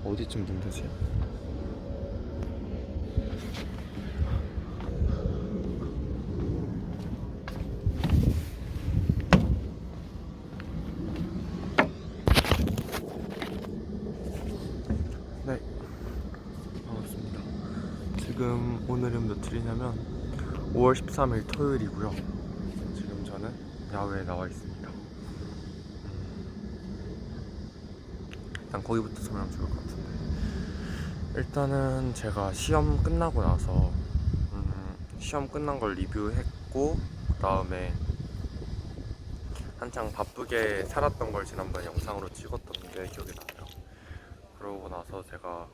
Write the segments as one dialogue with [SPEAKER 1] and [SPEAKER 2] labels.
[SPEAKER 1] 어디쯤 눈 되지? 네, 반갑습니다. 지금 오늘은 며칠이냐면 5월 13일 토요일이고요. 지금 저는 야외에 나와 있습니다. 일단 거기부터 설명하면 좋을 것 같은데, 일단은 제가 시험 끝나고 나서 시험 끝난 걸 리뷰했고, 그 다음에 한창 바쁘게 살았던 걸 지난번 영상으로 찍었던 게 기억이 나요. 그러고 나서 제가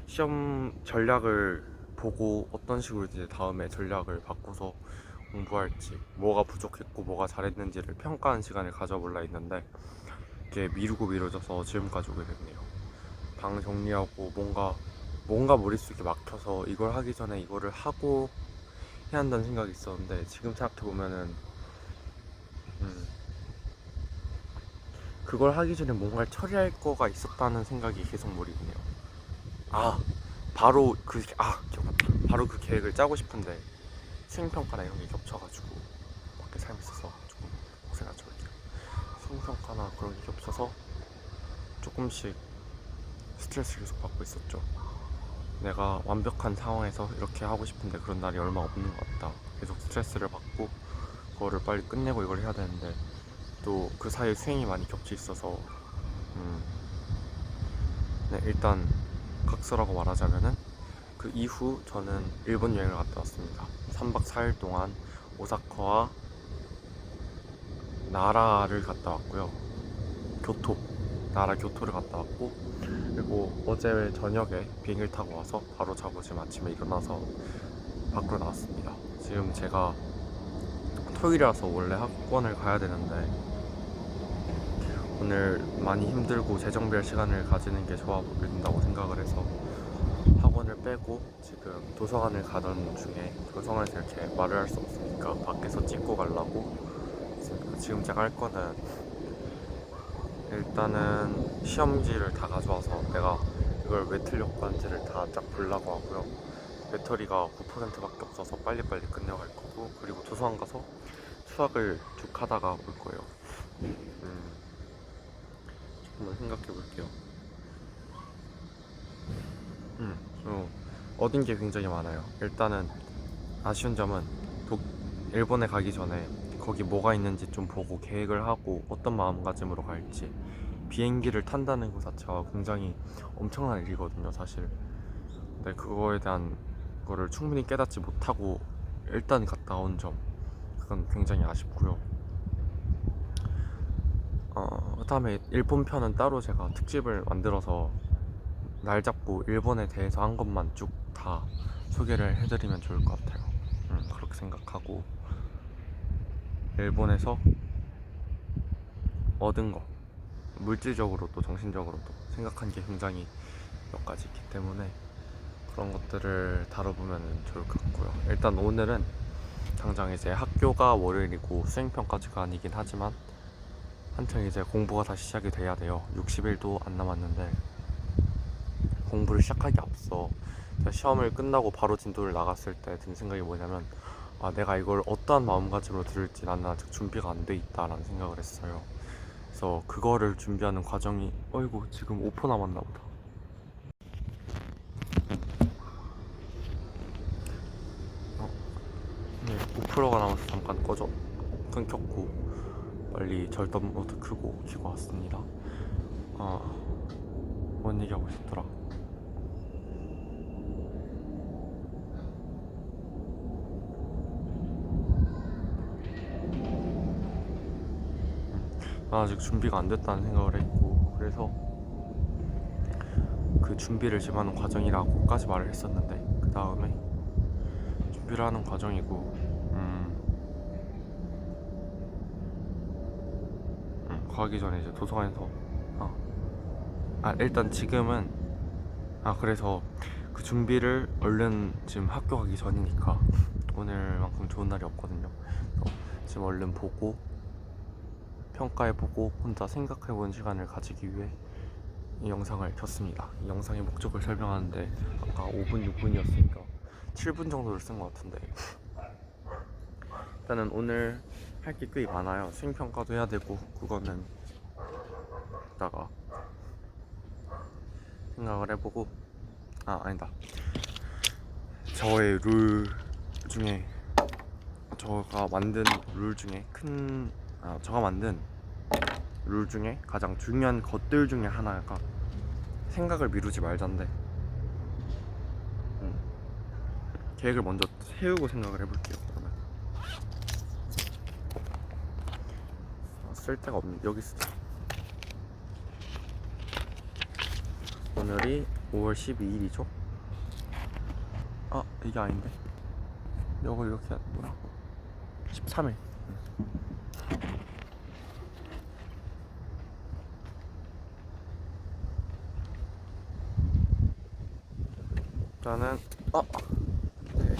[SPEAKER 1] 시험 전략을 보고 어떤 식으로 이제 다음에 전략을 바꿔서 공부할지, 뭐가 부족했고 뭐가 잘했는지를 평가하는 시간을 가져볼라 했는데, 이게 미루고 미뤄져서 지금까지 오게 됐네요. 방 정리하고 뭔가 머릿속에 막혀서 이걸 하기 전에 이거를 하고 해야 한다는 생각이 있었는데, 지금 생각해보면은 그걸 하기 전에 뭔가를 처리할 거가 있었다는 생각이 계속 머리에 있네요. 아, 기억났다. 바로 그 계획을 짜고 싶은데 수행평가나 이런 게 겹쳐가지고 밖에 삶이 있어서 조금 고생하죠. 수행평가나 그런 게 겹쳐서 조금씩 스트레스를 계속 받고 있었죠. 내가 완벽한 상황에서 이렇게 하고 싶은데 그런 날이 얼마 없는 것 같다. 계속 스트레스를 받고 그거를 빨리 끝내고 이걸 해야 되는데, 또 그 사이에 수행이 많이 겹쳐 있어서 네, 일단 각서라고 말하자면은, 그 이후 저는 일본 여행을 갔다 왔습니다. 3박 4일 동안 오사카와 나라를 갔다 왔고요. 교토, 나라 교토를 갔다 왔고, 그리고 어제 저녁에 비행기를 타고 와서 바로 자고 지금 아침에 일어나서 밖으로 나왔습니다. 지금 제가 토요일이라서 원래 학원을 가야 되는데, 오늘 많이 힘들고 재정비할 시간을 가지는 게 좋아 보인다고 생각을 해서 학원을 빼고 지금 도서관을 가던 중에, 도서관에서 이렇게 말을 할 수 없으니까 밖에서 찍고 가려고 했습니다. 지금 제가 할 거는, 일단은 시험지를 다 가져와서 내가 이걸 왜 틀렸고 한지를 다 쫙 보려고 하고요. 배터리가 9%밖에 없어서 빨리빨리 끝내갈 거고, 그리고 도서관 가서 수학을 쭉 하다가 올 거예요. 한번 생각해 볼게요. 얻은 게 굉장히 많아요. 일단은 아쉬운 점은, 일본에 가기 전에 거기 뭐가 있는지 좀 보고 계획을 하고 어떤 마음가짐으로 갈지. 비행기를 탄다는 것 자체가 굉장히 엄청난 일이거든요, 사실. 근데 그거에 대한 거를 충분히 깨닫지 못하고 일단 갔다 온 점, 그건 굉장히 아쉽고요. 그다음에 일본 편은 따로 제가 특집을 만들어서 날 잡고 일본에 대해서 한 것만 쭉 다 소개를 해드리면 좋을 것 같아요. 그렇게 생각하고, 일본에서 얻은 거, 물질적으로도 정신적으로도 생각한 게 굉장히 몇 가지 있기 때문에 그런 것들을 다뤄보면 좋을 것 같고요. 일단 오늘은 당장 이제 학교가 월요일이고 수행평가제가 아니긴 하지만 한창 이제 공부가 다시 시작이 돼야 돼요. 60일도 안 남았는데, 공부를 시작하기 앞서 시험을 끝나고 바로 진도를 나갔을 때 든 생각이 뭐냐면, 내가 이걸 어떠한 마음가짐으로 들을지 나는 아직 준비가 안 돼 있다라는 생각을 했어요. 그래서 그거를 준비하는 과정이, 어이구 지금 5% 남았나 보다. 네, 5%가 남아서 잠깐 끊겼고, 빨리 절단 모드 켜고 키고 왔습니다. 뭔 얘기하고 싶더라. 난 아직 준비가 안 됐다는 생각을 했고, 그래서 그 준비를 지금 하는 과정이라고까지 말을 했었는데, 그 다음에 준비를 하는 과정이고, 가기 전에 이제 도서관에서 일단 지금은, 그래서 그 준비를 얼른, 지금 학교 가기 전이니까 오늘만큼 좋은 날이 없거든요. 그래서 지금 얼른 보고 평가해보고 혼자 생각해보는 시간을 가지기 위해 이 영상을 켰습니다. 이 영상의 목적을 설명하는데 아까 5분, 6분이었으니까 7분 정도를 쓴 것 같은데, 일단은 오늘 할 게 꽤 많아요. 수행평가도 해야 되고, 그거는 이따가 생각을 해보고, 아니다, 저의 룰 중에, 제가 만든 룰 중에 제가 만든 룰 중에 가장 중요한 것들 중에 하나가 생각을 미루지 말자인데, 계획을 먼저 세우고 생각을 해볼게요. 그러면 쓸데가 없는, 여기 쓰자. 오늘이 5월 12일이죠? 이게 아닌데, 이걸 이렇게 해야 되구나. 13일. 일단은 네.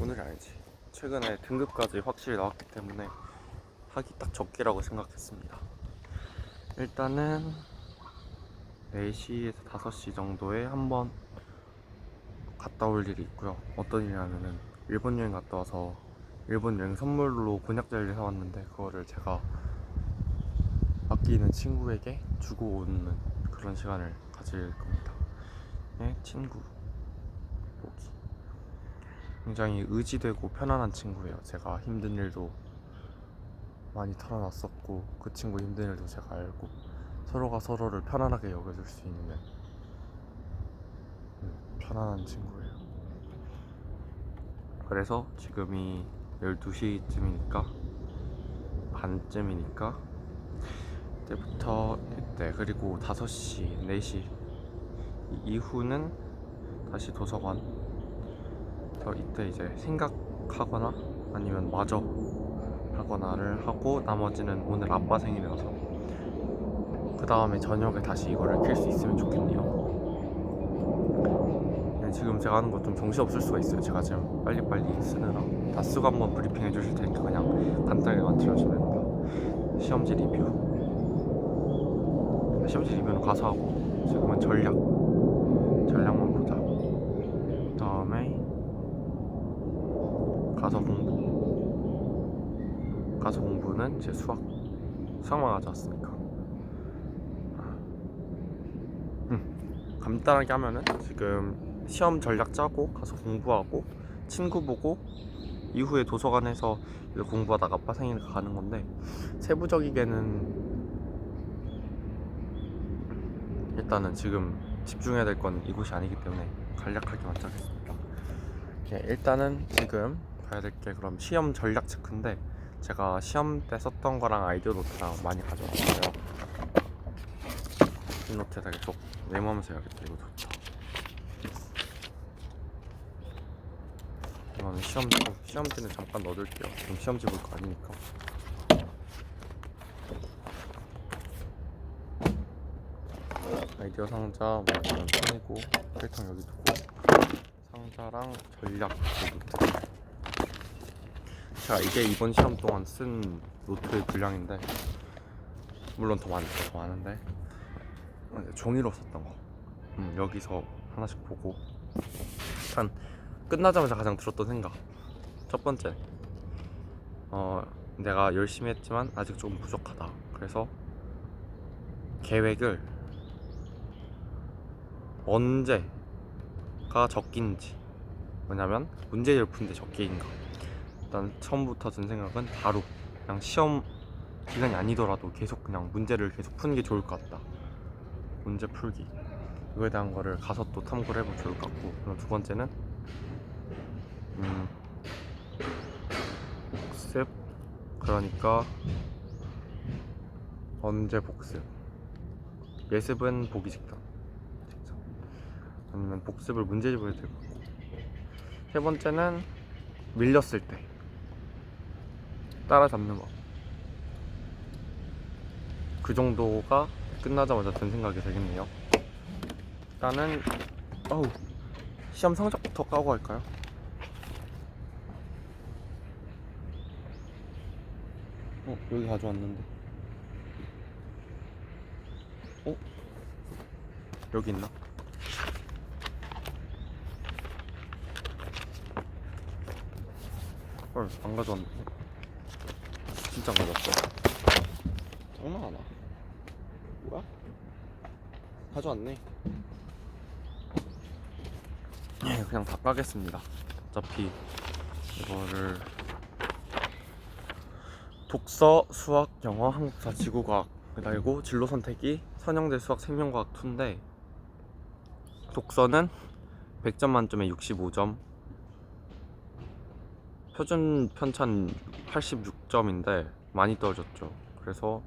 [SPEAKER 1] 오늘이 아니지, 최근에 등급까지 확실히 나왔기 때문에 하기 딱 적기라고 생각했습니다. 일단은 4시에서 5시 정도에 한번 갔다 올 일이 있고요. 어떤 일이냐면은 일본 여행 갔다 와서 일본 여행 선물로 곤약 젤리 사왔는데, 그거를 제가 아끼는 친구에게 주고 오는 그런 시간을 가질 겁니다. 네, 친구 로기 굉장히 의지되고 편안한 친구예요. 제가 힘든 일도 많이 털어놨었고, 그 친구 힘든 일도 제가 알고, 서로가 서로를 편안하게 여겨줄 수 있는 편안한 친구예요. 그래서 지금이 12시쯤이니까, 반쯤이니까 이때부터 이때, 그리고 5시, 4시 이후는 다시 도서관 이때 이제 생각하거나 아니면 마저 하거나를 하고, 나머지는 오늘 아빠 생일이라서 그 다음에 저녁에 다시 이거를 킬 수 있으면 좋겠네요. 지금 제가 하는 거 좀 정신없을 수가 있어요. 제가 지금 빨리빨리 쓰느라. 다 쓰고 한번 브리핑 해주실 테니까 그냥 간단하게만 들어주시면 됩니다. 시험지 리뷰는 가서 하고, 지금은 전략만 보자. 그 다음에 가서 공부는 제 수학만 가져왔으니까 간단하게 하면은, 지금 시험 전략 짜고 가서 공부하고 친구 보고 이후에 도서관에서 공부하다가 아빠 생일 가는 건데, 세부적이게는 일단은 지금 집중해야 될 건 이곳이 아니기 때문에 간략하게만 짜겠습니다. 일단은 지금 봐야 될 게, 그럼 시험 전략 체크인데, 제가 시험 때 썼던 거랑 아이디어 노트랑 많이 가져왔어요. 이 노트에다 계속 메모하면서 해야겠다. 이거 좋다. 이거는 시험지는 잠깐 넣어둘게요. 지금 시험지 볼 거 아니니까. 아이디어 상자 뭐 이런 꺼내고, 필통 여기 두고, 상자랑 전략 노트. 자, 이게 이번 시험 동안 쓴 노트의 분량인데, 물론 더 많은데 종이로 썼던 거. 여기서 하나씩 보고, 일단 끝나자마자 가장 들었던 생각, 첫 번째, 내가 열심히 했지만 아직 조금 부족하다. 그래서 계획을 언제가 적기인지, 뭐냐면 문제를 푸는데 적기인가. 일단 처음부터 든 생각은 바로 그냥 시험 기간이 아니더라도 계속 그냥 문제를 계속 푸는 게 좋을 것 같다. 문제 풀기, 이거에 대한 거를 가서 또 탐구를 해보면 좋을 것 같고, 그럼 두 번째는 복습. 그러니까 언제 복습, 예습은 보기 직전, 아니면 복습을 문제집을 해야 될 것 같고, 세 번째는 밀렸을 때 따라잡는 거. 그 정도가 끝나자마자 든 생각이 되겠네요. 일단은 시험 성적부터 까고 갈까요? 여기 가져왔는데. 여기 있나? 헐, 안 가져왔네. 진짜 안 가져왔어. 장난하나? 뭐야? 가져왔네. 그냥 다 까겠습니다. 어차피 이거를 독서, 수학, 영어, 한국사, 지구과학 그리고 진로 선택이 선영대 수학 생명과학 2인데, 독서는 100점 만점에 65점, 표준 편찬 86점인데 많이 떨어졌죠. 그래서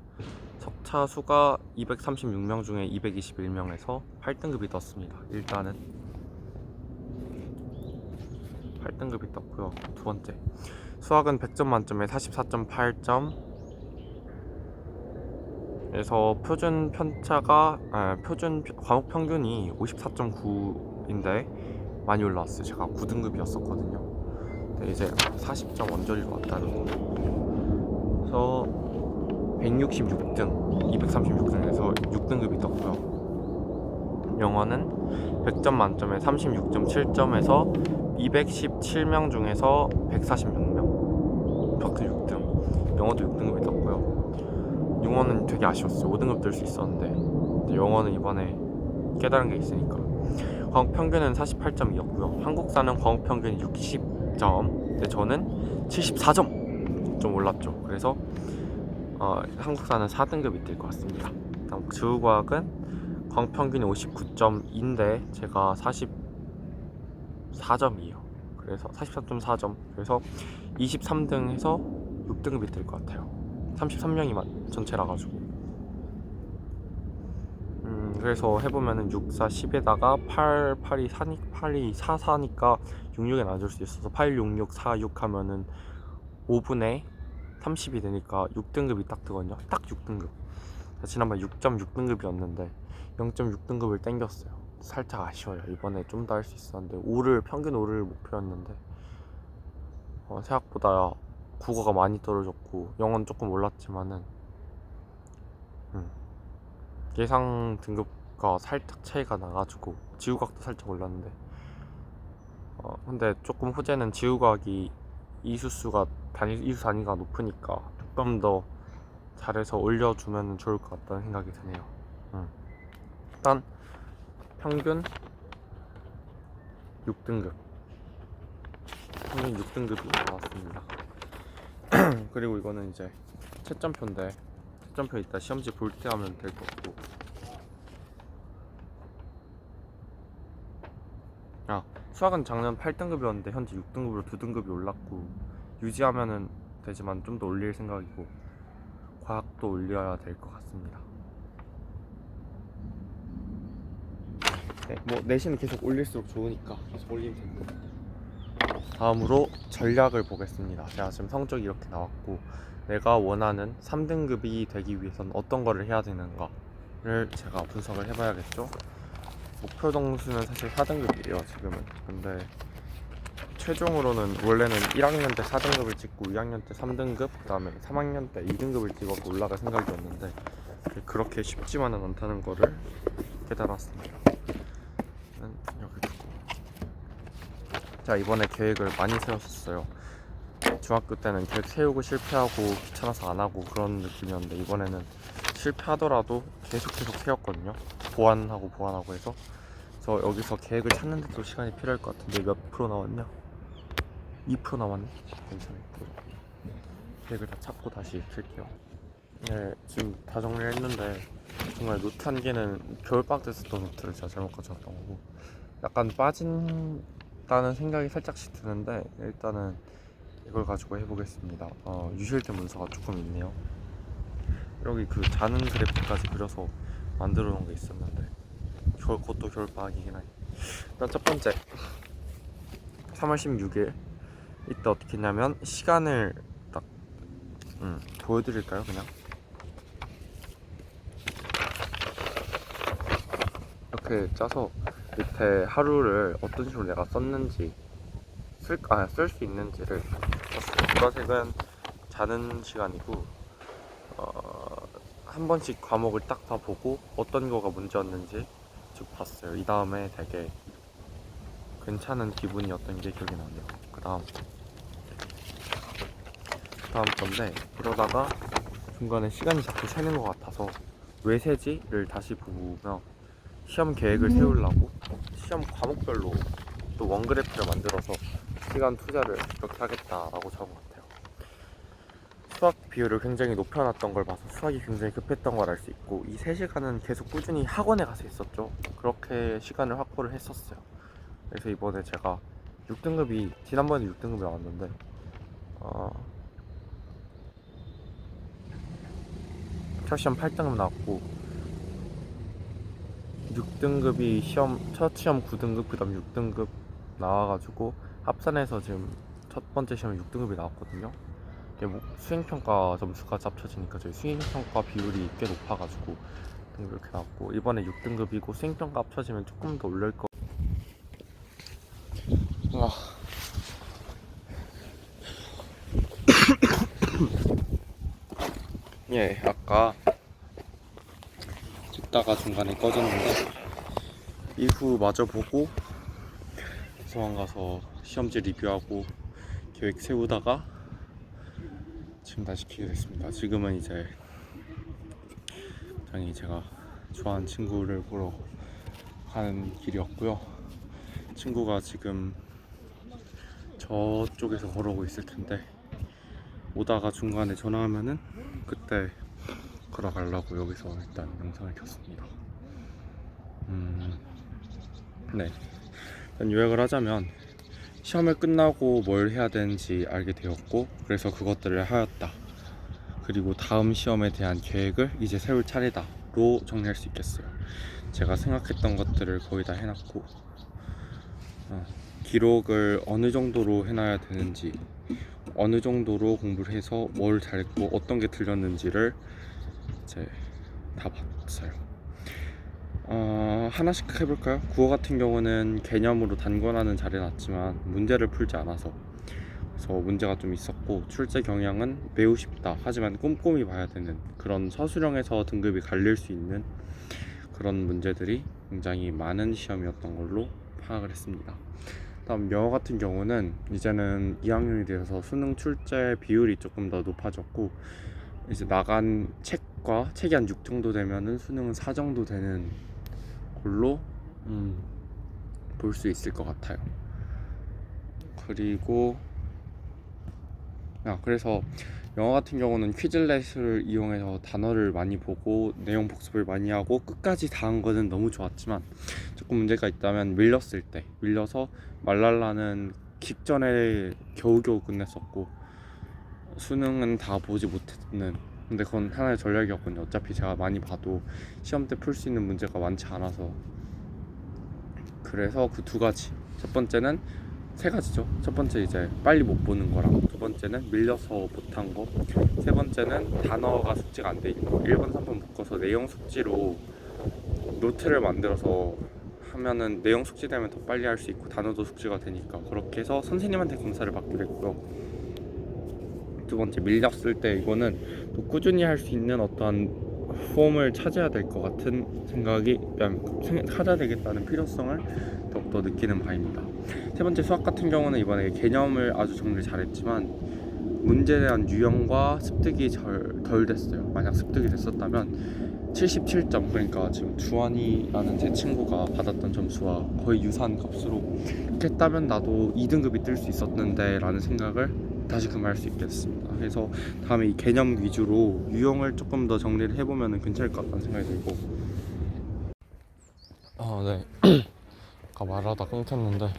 [SPEAKER 1] 석차 수가 236명 중에 221명에서 8등급이 떴습니다. 일단은 8등급이 떴고요. 두 번째, 수학은 100점 만점에 44.8점 에서 표준 편차가 표준 과목 평균이 54.9인데 많이 올라왔어요. 제가 9등급이었었거든요. 근데 이제 40점 언저리로 왔다는 거. 그래서 166등, 236등에서 6등급이 떴고요. 영어는 100점 만점에 36.7점에서 217명 중에서 146명, 6등. 영어도 6등급이 떴고요. 영어는 되게 아쉬웠어요. 5등급 들 수 있었는데 영어는 이번에 깨달은 게 있으니까. 과목 평균은 48점이었고요. 한국사는 과목 평균이 60점, 근데 저는 74점 좀 올랐죠. 그래서 한국사는 4등급이 될 것 같습니다. 다음 지구과학은 과목 평균이 59점인데 제가 44점이에요. 그래서 44.4점. 그래서 23등에서 6등급이 될 것 같아요. 33명이 전체라 가지고. 그래서 해보면은 6, 4, 10에다가 8, 8이 4, 4니까 66에 나눠줄 수 있어서 8, 6, 6, 4, 6 하면은 5분의 30이 되니까 6등급이 딱 뜨거든요. 딱 6등급. 지난번 6.6등급이었는데 0.6등급을 땡겼어요. 살짝 아쉬워요. 이번에 좀 더 할 수 있었는데 평균 5를 목표였는데 생각보다 국어가 많이 떨어졌고 영어는 조금 올랐지만은 예상 등급과 살짝 차이가 나가지고 지구과학도 살짝 올랐는데 근데 조금 호재는 지구과학이 이수 단위가 높으니까 조금 더 잘해서 올려주면 좋을 것 같다는 생각이 드네요. 일단 평균 6등급 평균 6등급이 나왔습니다. 그리고 이거는 이제 채점표인데, 채점표 이따 시험지 볼 때 하면 될 것 같고. 수학은 작년 8등급이었는데 현재 6등급으로 2등급이 올랐고, 유지하면은 되지만 좀 더 올릴 생각이고, 과학도 올려야 될 것 같습니다. 네, 뭐 내신은 계속 올릴수록 좋으니까 계속 올리면 될 것 같아요. 다음으로 전략을 보겠습니다. 제가 지금 성적이 이렇게 나왔고, 내가 원하는 3등급이 되기 위해서는 어떤 거를 해야 되는가를 제가 분석을 해봐야겠죠. 목표 점수는 사실 4등급이에요 지금은. 근데 최종으로는 원래는 1학년 때 4등급을 찍고 2학년 때 3등급, 그 다음에 3학년 때 2등급을 찍어서 올라갈 생각이었는데 그렇게 쉽지만은 않다는 거를 깨달았습니다. 여기 두고, 자, 이번에 계획을 많이 세웠었어요. 중학교 때는 계획 세우고 실패하고 귀찮아서 안 하고 그런 느낌이었는데, 이번에는 실패하더라도 계속 세웠거든요. 보완하고 해서. 그래서 여기서 계획을 찾는데 또 시간이 필요할 것 같은데 몇 프로 나왔냐? 2% 나왔네? 괜찮아요. 계획을 다 찾고 다시 킬게요. 네, 지금 다 정리를 했는데 정말 노트 한 개는 겨울방학 때 썼던 노트를 제가 잘못 가져왔던 거고, 약간 빠진다는 생각이 살짝씩 드는데 일단은 이걸 가지고 해보겠습니다. 유실된 문서가 조금 있네요. 여기 그 자는 그래프까지 그려서 만들어 놓은 게 있었는데 그것도 겨울방학이긴 하네. 일단 첫 번째, 3월 16일 이때 어떻게 했냐면, 시간을 딱 보여드릴까요? 그냥 이렇게 짜서 밑에 하루를 어떤 식으로 내가 썼는지 쓸 수 있는지를 썼어요. 보라색은 자는 시간이고, 한 번씩 과목을 딱 다 보고 어떤 거가 문제였는지 쭉 봤어요. 이 다음에 되게 괜찮은 기분이었던 게 기억이 나네요. 그 다음 건데, 이러다가 중간에 시간이 자꾸 새는 것 같아서 왜 새지를 다시 보며 시험 계획을 세우려고 시험 과목별로 또 원그래프를 만들어서 시간 투자를 이렇게 하겠다라고 적은 것 같아요. 수학 비율을 굉장히 높여놨던 걸 봐서 수학이 굉장히 급했던 걸 알 수 있고, 이 3시간은 계속 꾸준히 학원에 가서 있었죠. 그렇게 시간을 확보를 했었어요. 그래서 이번에 제가 6등급이, 지난번에 6등급이 나왔는데 첫 시험 8등급 나왔고, 6등급이 첫 시험 9등급, 그 다음 6등급 나와가지고 합산해서 지금 첫 번째 시험에 6등급이 나왔거든요. 이게 수행평가 점수가 합쳐지니까 저희 수행평가 비율이 꽤 높아가지고 등급이 이렇게 나왔고, 이번에 6등급이고 수행평가 합쳐지면 조금 더 올릴 거. 예, 아까 듣다가 중간에 꺼졌는데 이후 마저 보고 도서관 가서 시험지 리뷰하고 계획 세우다가 지금 다시 키게 됐습니다. 지금은 이제 당연히 제가 좋아하는 친구를 보러 가는 길이었고요. 친구가 지금 저쪽에서 걸어오고 있을 텐데, 오다가 중간에 전화하면은 그때 걸어가려고 여기서 일단 영상을 켰습니다. 네, 일단 요약을 하자면 시험을 끝나고 뭘 해야 되는지 알게 되었고, 그래서 그것들을 하였다. 그리고 다음 시험에 대한 계획을 이제 세울 차례다로 정리할 수 있겠어요. 제가 생각했던 것들을 거의 다 해놨고, 기록을 어느 정도로 해놔야 되는지, 어느 정도로 공부를 해서 뭘 잘했고 어떤 게 틀렸는지를 이제 다 봤어요. 하나씩 해볼까요? 국어 같은 경우는 개념으로 단권화는 잘해놨지만 문제를 풀지 않아서, 그래서 문제가 좀 있었고, 출제 경향은 매우 쉽다 하지만 꼼꼼히 봐야 되는 그런 서술형에서 등급이 갈릴 수 있는 그런 문제들이 굉장히 많은 시험이었던 걸로 파악을 했습니다. 다음 영어 같은 경우는 이제는 2학년이 되어서 수능 출제 비율이 조금 더 높아졌고, 이제 나간 책이 한 6 정도 되면은 수능은 4 정도 되는 걸로 볼 수 있을 것 같아요. 그리고 그래서 영어 같은 경우는 퀴즐렛을 이용해서 단어를 많이 보고 내용 복습을 많이 하고 끝까지 다 한 거는 너무 좋았지만, 조금 문제가 있다면 밀려서 말랄라는 직전에 겨우겨우 끝냈었고, 수능은 다 보지 못했는, 근데 그건 하나의 전략이었거든요. 어차피 제가 많이 봐도 시험 때 풀 수 있는 문제가 많지 않아서. 그래서 그 두 가지, 첫 번째는 세 가지죠. 첫 번째 이제 빨리 못 보는 거랑, 두 번째는 밀려서 못한 거, 세 번째는 단어가 숙지가 안 돼 있는 거. 1번, 3번 묶어서 내용 숙지로 노트를 만들어서 하면은 내용 숙지되면 더 빨리 할 수 있고 단어도 숙지가 되니까, 그렇게 해서 선생님한테 검사를 받기로 했고요. 두 번째, 밀렸을 때 이거는 또 꾸준히 할 수 있는 어떠한 폼을 찾아야 될 것 같은 생각이, 찾아야 되겠다는 필요성을 더욱더 느끼는 바입니다. 세 번째, 수학 같은 경우는 이번에 개념을 아주 정리를 잘했지만 문제에 대한 유형과 습득이 덜 됐어요. 만약 습득이 됐었다면 77점, 그러니까 지금 주환이라는 제 친구가 받았던 점수와 거의 유사한 값으로 이렇게 했다면 나도 2등급이 뜰 수 있었는데 라는 생각을 다시금 할 수 있겠습니다. 그래서 다음에 이 개념 위주로 유형을 조금 더 정리를 해보면 괜찮을 것 같다는 생각이 들고, 네. 아까 말하다 끊겼는데,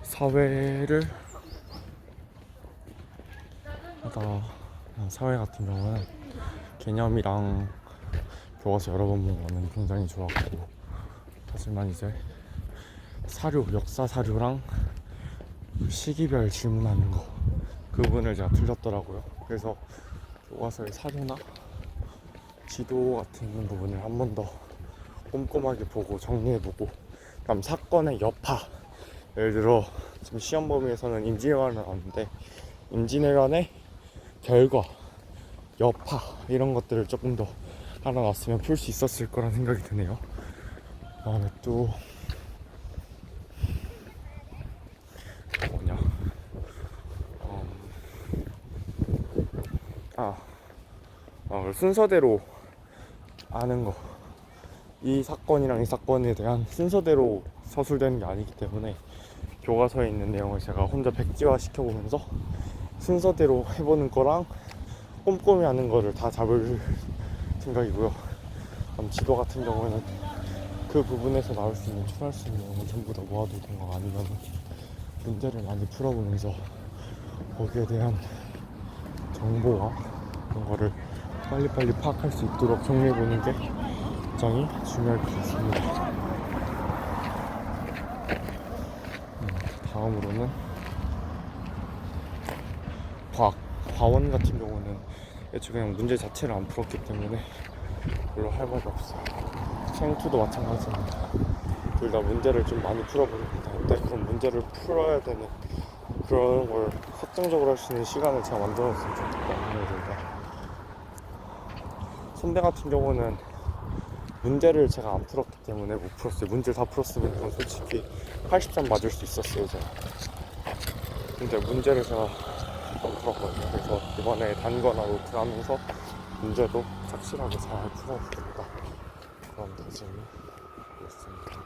[SPEAKER 1] 사회를 하다, 사회 같은 경우는 개념이랑 교과서 여러 번 본 거는 굉장히 좋았고, 하지만 이제 역사 사료랑 시기별 질문하는 거, 그 부분을 제가 틀렸더라고요. 그래서 교과서의 사료나 지도 같은 부분을 한 번 더 꼼꼼하게 보고 정리해보고, 그다음 사건의 여파, 예를 들어 지금 시험 범위에서는 임진왜란을 나왔는데 임진왜란의 결과, 여파 이런 것들을 조금 더 알아놨으면 풀 수 있었을 거란 생각이 드네요. 다음에 또 뭐냐, 순서대로 아는 거, 이 사건이랑 이 사건에 대한 순서대로 서술되는 게 아니기 때문에 교과서에 있는 내용을 제가 혼자 백지화 시켜보면서 순서대로 해보는 거랑 꼼꼼히 하는 거를 다 잡을 생각이고요. 지도 같은 경우에는 그 부분에서 나올 수 있는 추론할 수 있는 내용을 전부 다 모아두든가 아니면 문제를 많이 풀어보면서 거기에 대한 정보와 그런 거를 빨리빨리 파악할 수 있도록 정리해보는 게 굉장히 중요할 것 같습니다. 다음으로는 과원 같은 경우는 애초에 그냥 문제 자체를 안 풀었기 때문에 별로 할 말이 없어요. 생투도 마찬가지입니다. 둘 다 문제를 좀 많이 풀어보니까 일단 그런 문제를 풀어야 되는 그런 걸 확정적으로 할 수 있는 시간을 제가 만들어놨으면 좋겠다. 아무래도 선대 같은 경우는 문제를 제가 안 풀었기 때문에 못 풀었어요. 문제를 다 풀었으면 그건 솔직히 80점 맞을 수 있었어요, 제가. 근데 문제를 제가 안 풀었거든요. 그래서 이번에 단거나 노트를 하면서 문제도 착실하게 잘 풀어보겠다, 그런 다짐이 있습니다.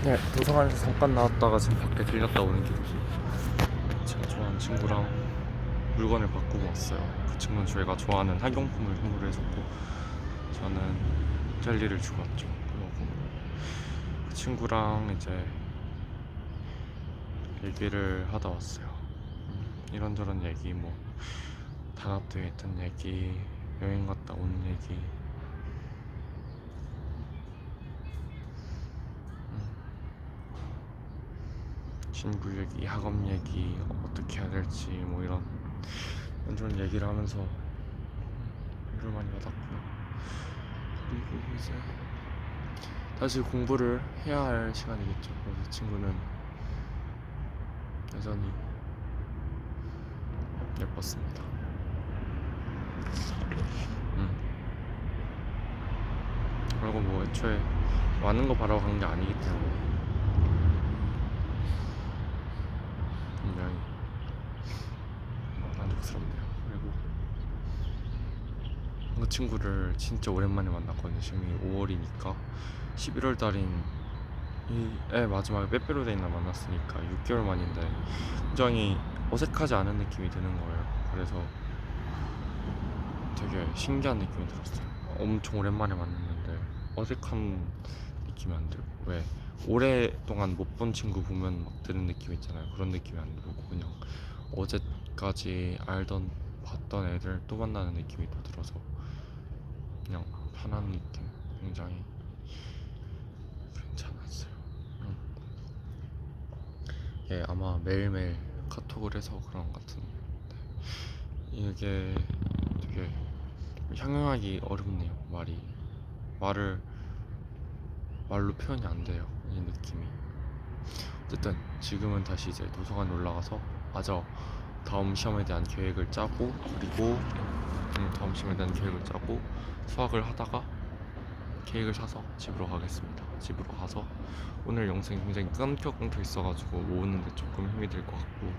[SPEAKER 1] 네, 도서관에서 잠깐 나왔다가 지금 밖에 들렸다 오는 길. 제가 좋아하는 친구랑 물건을 바꾸고 왔어요. 그 친구는 저희가 좋아하는 학용품을 선물을 해줬고 저는 젤리를 주고 왔죠. 그리고 그 친구랑 이제 얘기를 하다 왔어요. 이런저런 얘기, 뭐 단합대회 했던 얘기, 여행 갔다 온 얘기, 친구 얘기, 학업 얘기, 어떻게 해야 될지 뭐 이런 얘기를 하면서 위로를 많이 받았고요. 그리고 이제 다시 공부를 해야 할 시간이겠죠. 그래서 친구는 여전히 예뻤습니다. 그리고 뭐 애초에 많은 거 바라고 간 게 아니기 때문에 굉장히 만족스럽네요. 그리고 그 친구를 진짜 오랜만에 만났거든요. 지금 5월이니까 11월 달인 마지막에 빼빼로데이 날 만났으니까 6개월 만인데 굉장히 어색하지 않은 느낌이 드는 거예요. 그래서 되게 신기한 느낌이 들었어요. 엄청 오랜만에 만났는데 어색한 느낌이 안 들고, 왜 오랫동안 못 본 친구 보면 막 드는 느낌 있잖아요. 그런 느낌이 안 들고 그냥 어제까지 알던 봤던 애들 또 만나는 느낌이 또 들어서 그냥 편한 느낌, 굉장히 괜찮았어요. 예, 아마 매일매일 카톡을 해서 그런 것 같은데 이게 되게 형용하기 어렵네요. 말로 표현이 안 돼요, 이 느낌이. 어쨌든 지금은 다시 이제 도서관에 올라가서 마저 다음 시험에 대한 계획을 짜고, 그리고 다음 시험에 대한 계획을 짜고 수학을 하다가 케이크를 사서 집으로 가겠습니다. 집으로 가서 오늘 영상이 굉장히 끊겨 있어가지고 오는데 조금 힘이 들 것 같고,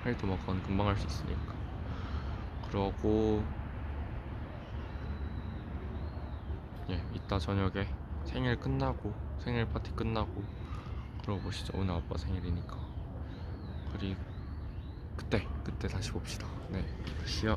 [SPEAKER 1] 할도 뭐 그건 금방 할 수 있으니까. 그러고 이따 저녁에 생일 파티 끝나고 그러고 보시죠. 오늘 아빠 생일이니까. 그리고 그때 다시 봅시다. 네, 다시요.